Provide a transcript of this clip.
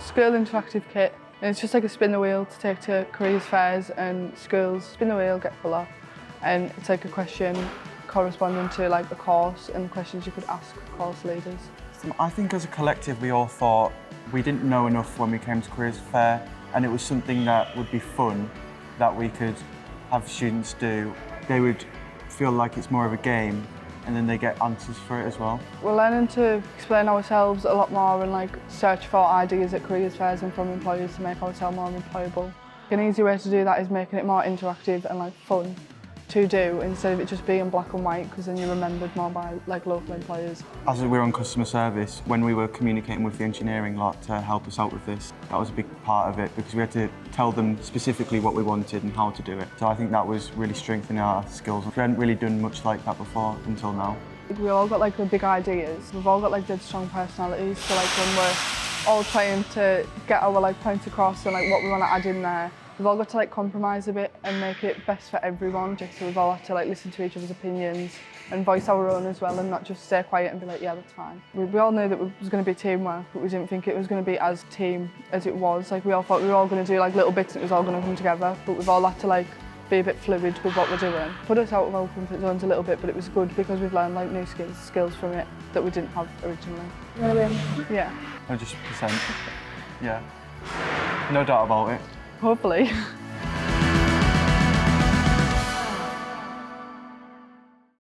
school interactive kit, and it's just like a spin the wheel to take to careers fairs and schools. Spin the wheel, get colour, and it's like a question corresponding to like the course and questions you could ask course leaders. I think as a collective we all thought we didn't know enough when we came to careers fair, and it was something that would be fun that we could have students do. They would feel like it's more of a game, and then they get answers for it as well. We're learning to explain ourselves a lot more and like search for ideas at careers fairs and from employers to make ourselves more employable. An easy way to do that is making it more interactive and like fun to do instead of it just being black and white, because then you're remembered more by like local employers. As we were on customer service, when we were communicating with the engineering lot to help us out with this, that was a big part of it because we had to tell them specifically what we wanted and how to do it. So I think that was really strengthening our skills. We hadn't really done much like that before until now. We all got like the big ideas. We've all got like dead strong personalities, so like when we're all trying to get our like points across and like what we want to add in there, we've all got to like compromise a bit and make it best for everyone. So we've all had to like listen to each other's opinions and voice our own as well, and not just stay quiet and be like, yeah, that's fine. We all knew that it was going to be teamwork, but we didn't think it was going to be as team as it was. Like we all thought we were all going to do like little bits and it was all going to come together, but we've all had to like be a bit fluid with what we're doing. Put us out of our comfort zones a little bit, but it was good because we've learned like new skills from it that we didn't have originally. Really? Yeah. 100%. Yeah. No doubt about it. Hopefully.